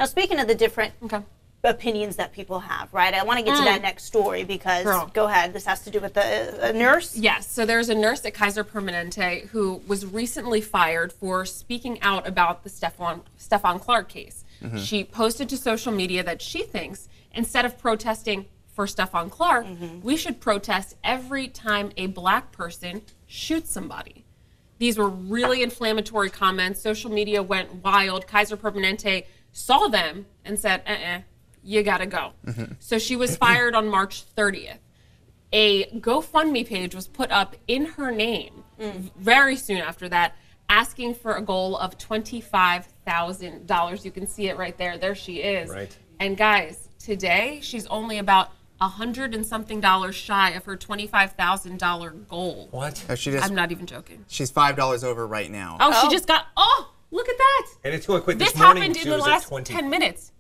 Now, speaking of the different opinions that people have, right? I want to get to that next story because, go ahead, this has to do with a nurse? Yes, so there's a nurse at Kaiser Permanente who was recently fired for speaking out about the Stephon Clark case. She posted to social media that she thinks instead of protesting for Stephon Clark, we should protest every time a black person shoots somebody. These were really inflammatory comments. Social media went wild. Kaiser Permanente saw them and said, you gotta go. So she was fired on March 30th. A GoFundMe page was put up in her name very soon after that, asking for a goal of $25,000. You can see it right there. There she is. Right. And guys, today she's only about $100 and something shy of her $25,000 goal. What? I'm not even joking. She's $5 over right now. Oh, she just got, look at that. And it's going quick. This happened in the last 10 minutes.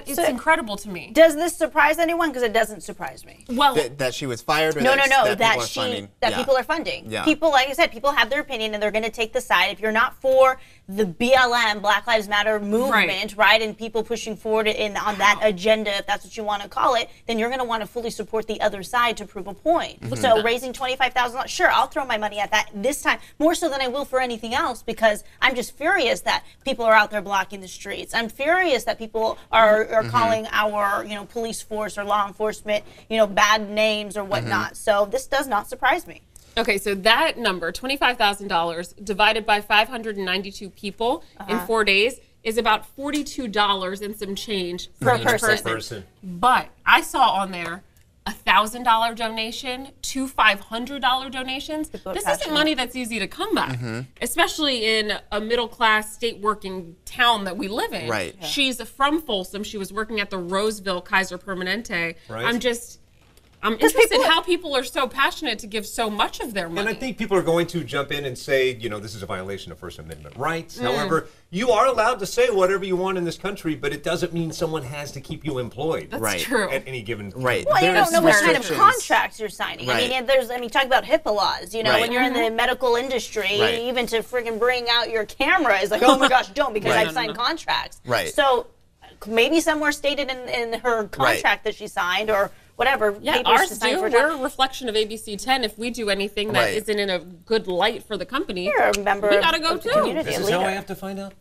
It's incredible to me. Does this surprise anyone? Because it doesn't surprise me. Well, that she was fired, or no, that people are funding. Yeah. People, like I said, people have their opinion and they're going to take the side. If you're not for the BLM, Black Lives Matter movement, right, and people pushing forward on that agenda, if that's what you want to call it, then you're going to want to fully support the other side to prove a point. So raising $25,000, sure, I'll throw my money at that this time, more so than I will for anything else, because I'm just furious that people are out there blocking the streets. I'm furious that people are calling our, police force or law enforcement, bad names or whatnot. So this does not surprise me. Okay, so that number, $25,000 divided by 592 people in 4 days is about $42 and some change for each person. But I saw on there $1,000 donation, 2 $500 donations. This isn't money that's easy to come by, especially in a middle-class state working town that we live in. Right. Yeah. She's from Folsom. She was working at the Roseville Kaiser Permanente. Right. I'm interested in how people are so passionate to give so much of their money. And I think people are going to jump in and say, this is a violation of First Amendment rights. However, you are allowed to say whatever you want in this country, but it doesn't mean someone has to keep you employed. That's true. At any given Right. Well, you don't know what kind of contracts you're signing. Right. Talk about HIPAA laws. When you're in the medical industry, even to friggin' bring out your camera is like, oh my gosh, don't, because I've signed contracts. Right. So maybe somewhere stated in her contract that she signed or whatever. Yeah, ours do. We're a reflection of ABC 10. If we do anything that isn't in a good light for the company, you're a member we gotta go too. This is how I have to find out.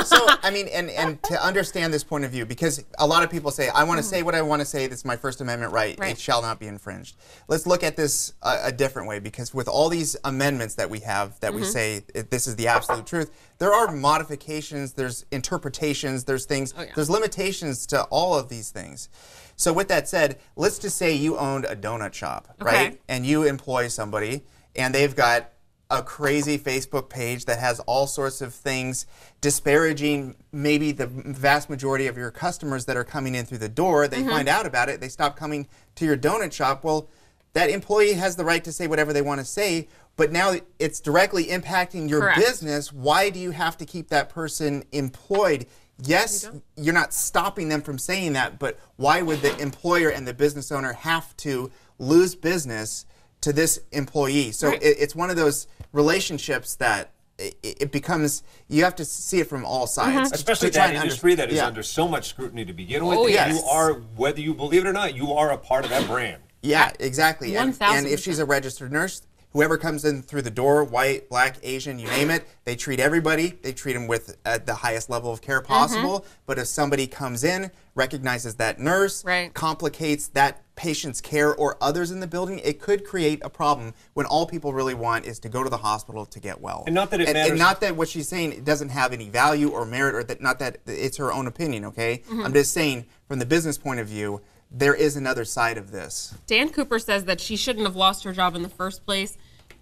So, and to understand this point of view, because a lot of people say, I want to say what I want to say, this is my First Amendment right, it shall not be infringed. Let's look at this a different way, because with all these amendments that we have, that we say this is the absolute truth, there are modifications, there's interpretations, there's things, there's limitations to all of these things. So with that said, let's just say you owned a donut shop, right? And you employ somebody, and they've got a crazy Facebook page that has all sorts of things disparaging maybe the vast majority of your customers that are coming in through the door. They find out about it, they stop coming to your donut shop. Well, that employee has the right to say whatever they want to say, but now it's directly impacting your business. Why do you have to keep that person employed? Yes, you're not stopping them from saying that, but why would the employer and the business owner have to lose business to this employee? So it's one of those relationships that it becomes, you have to see it from all sides. Especially that industry that is under so much scrutiny to begin with. You are, whether you believe it or not, you are a part of that brand. Yeah, exactly. And if she's a registered nurse, whoever comes in through the door, white, black, Asian, you name it, they treat everybody. They treat them with the highest level of care possible. But if somebody comes in, recognizes that nurse, complicates that patient's care or others in the building, it could create a problem when all people really want is to go to the hospital to get well. And not that it matters. And not that what she's saying doesn't have any value or merit, or that not that it's her own opinion, okay? I'm just saying, from the business point of view, there is another side of this. Dan Cooper says that she shouldn't have lost her job in the first place.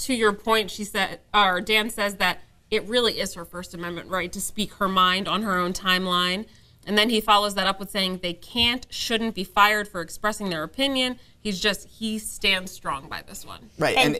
To your point, she said, or Dan says that it really is her First Amendment right to speak her mind on her own timeline. And then he follows that up with saying they shouldn't be fired for expressing their opinion. He stands strong by this one. Right, and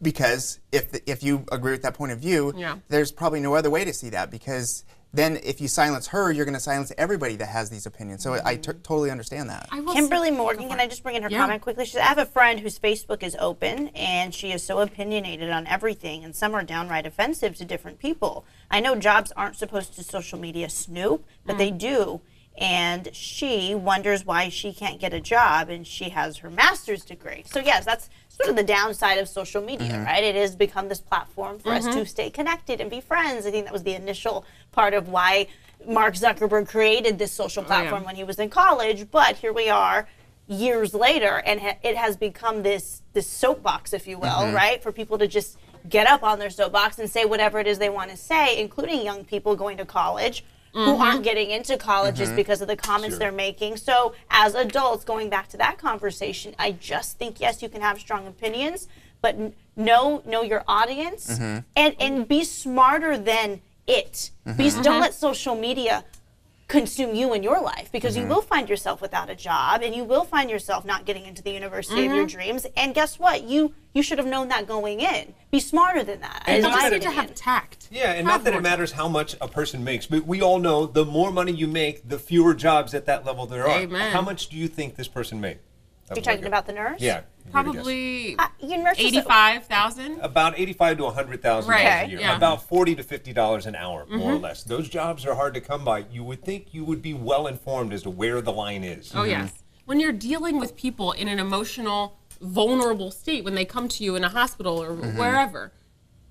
because if you agree with that point of view, there's probably no other way to see that, because then if you silence her, you're going to silence everybody that has these opinions. So I totally understand that. Kimberly Morgan, can I just bring in her comment quickly? She said, I have a friend whose Facebook is open, and she is so opinionated on everything, and some are downright offensive to different people. I know jobs aren't supposed to social media snoop, but they do. And she wonders why she can't get a job, and she has her master's degree. So yes, that's sort of the downside of social media, right? It has become this platform for us to stay connected and be friends. I think that was the initial part of why Mark Zuckerberg created this social platform when he was in college. But here we are years later, and it has become this soapbox, if you will, right? For people to just get up on their soapbox and say whatever it is they want to say, including young people going to college who aren't getting into colleges because of the comments they're making. So as adults, going back to that conversation, I just think, yes, you can have strong opinions, but know your audience and be smarter than it. Don't let social media consume you in your life, because you will find yourself without a job, and you will find yourself not getting into the university of your dreams. And guess what? You should have known that going in. Be smarter than that. And you just need to have tact. Yeah, and not that it matters how much a person makes, but we all know the more money you make, the fewer jobs at that level there are. Amen. How much do you think this person made? You're talking about the nurse? Yeah. Probably 85,000. About 85 to 100,000 a year. Yeah. About $40 to $50 an hour, more or less. Those jobs are hard to come by. You would think you would be well informed as to where the line is. Oh yes. When you're dealing with people in an emotional, vulnerable state, when they come to you in a hospital or wherever,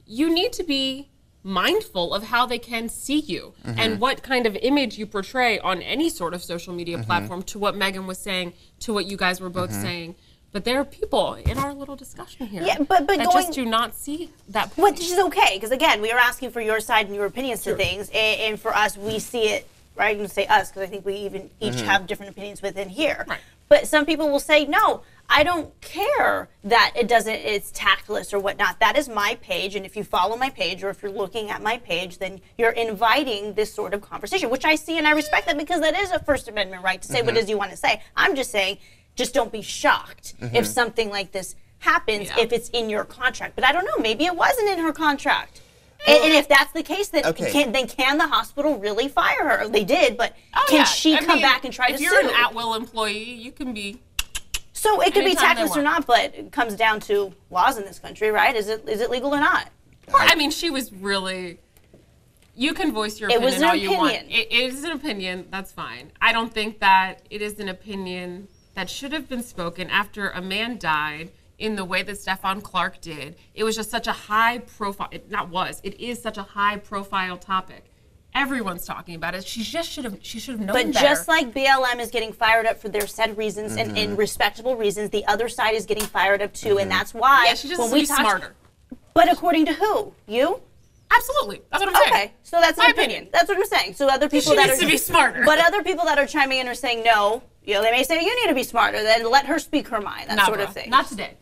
you need to be mindful of how they can see you and what kind of image you portray on any sort of social media platform, to what Megan was saying, to what you guys were both saying. But there are people in our little discussion here but that just do not see that point. Which is okay, because again, we are asking for your side and your opinions to things, and for us, we see it, right? I'm going to say us, because I think we even each have different opinions within here. Right. But some people will say, no, I don't care that it's tactless or whatnot. That is my page, and if you follow my page, or if you're looking at my page, then you're inviting this sort of conversation, which I see and I respect that, because that is a First Amendment right to say what it is you want to say. I'm just saying, just don't be shocked if something like this happens, if it's in your contract. But I don't know, maybe it wasn't in her contract. And if that's the case, then can the hospital really fire her? They did, but can she come back and try to sue? If you're an at-will employee, you can be. So it could be tactless or not, but it comes down to laws in this country, right? Is it legal or not? Well, I mean, she was really. You can voice your opinion all you want. It is an opinion. That's fine. I don't think that it is an opinion that should have been spoken after a man died in the way that Stephon Clark did. It was just such a high profile. It is such a high profile topic. Everyone's talking about it. She should have known better. But just like BLM is getting fired up for their said reasons and respectable reasons, the other side is getting fired up too, and that's why she just needs to be smarter. But according to who? You? Absolutely. That's what I'm saying. Okay, so that's my opinion. That's what I'm saying. So other people that needs to be smarter. But other people that are chiming in are saying no. You know, they may say you need to be smarter. Then let her speak her mind. That sort of thing. Not today.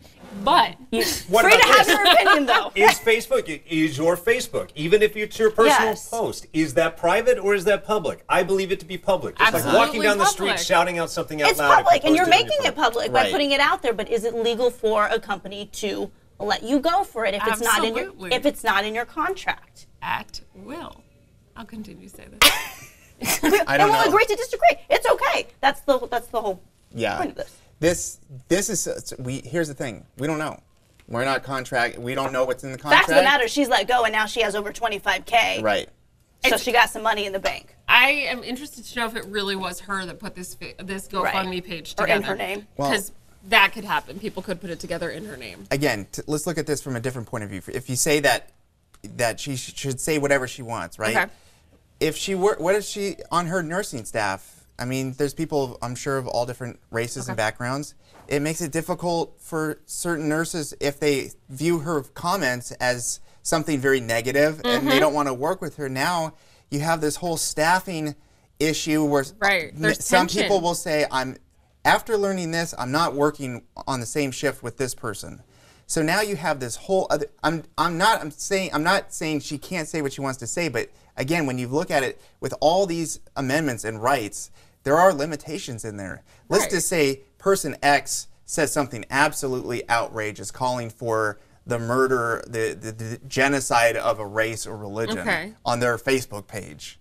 But free to have your opinion, though. Is your Facebook, even if it's your personal post, is that private or is that public? I believe it to be public. Just like walking down the street shouting out something out loud. It's public, and you're making it public by putting it out there. But is it legal for a company to let you go for it if it's not in your contract? At will. I'll continue to say this. And we'll agree to disagree. It's okay. That's the whole point of this. This is here's the thing. We don't know. We're not contract. We don't know what's in the contract. Fact of the matter, she's let go, and now she has over $25K. Right. So she got some money in the bank. I am interested to know if it really was her that put this GoFundMe page together. Or in her name. Because that could happen. People could put it together in her name. Again, let's look at this from a different point of view. If you say that she should say whatever she wants, right? Okay. If she were, what if she on her nursing staff? I mean, there's people, I'm sure, of all different races and backgrounds. It makes it difficult for certain nurses if they view her comments as something very negative and they don't want to work with her. Now you have this whole staffing issue where some people will say, after learning this, I'm not working on the same shift with this person. So now you have this whole other. I'm not saying she can't say what she wants to say, but again, when you look at it with all these amendments and rights, there are limitations in there. Let's just say person X says something absolutely outrageous, calling for the murder, the genocide of a race or religion on their Facebook page.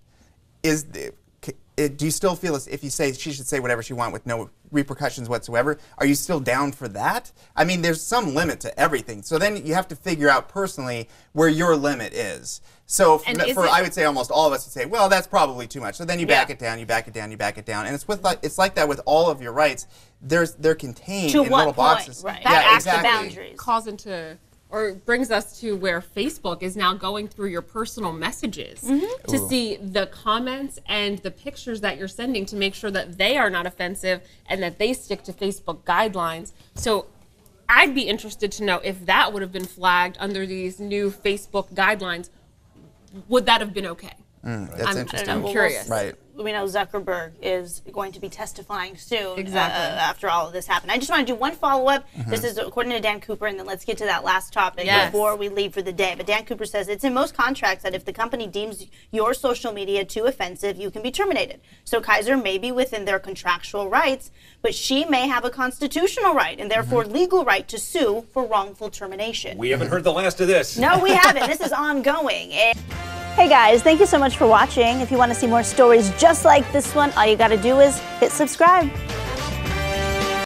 do you still feel if you say she should say whatever she wants with no repercussions whatsoever, are you still down for that? I mean, there's some limit to everything. So then you have to figure out personally where your limit is. So I would say almost all of us would say, well, that's probably too much. So then you back it down, you back it down, you back it down. And it's like that with all of your rights. They're contained in little boxes. Right. Yeah, exactly. Boundaries. Calls into, or brings us to where Facebook is now going through your personal messages to see the comments and the pictures that you're sending to make sure that they are not offensive and that they stick to Facebook guidelines. So I'd be interested to know if that would have been flagged under these new Facebook guidelines. Would that have been okay? That's interesting. I'm curious. Right. We know Zuckerberg is going to be testifying soon Exactly. after all of this happened. I just want to do one follow-up. This is according to Dan Cooper, and then let's get to that last topic before we leave for the day. But Dan Cooper says it's in most contracts that if the company deems your social media too offensive, you can be terminated. So Kaiser may be within their contractual rights, but she may have a constitutional right and therefore legal right to sue for wrongful termination. We haven't heard the last of this. No, we haven't. This is ongoing. Hey guys, thank you so much for watching. If you want to see more stories just like this one, all you got to do is hit subscribe.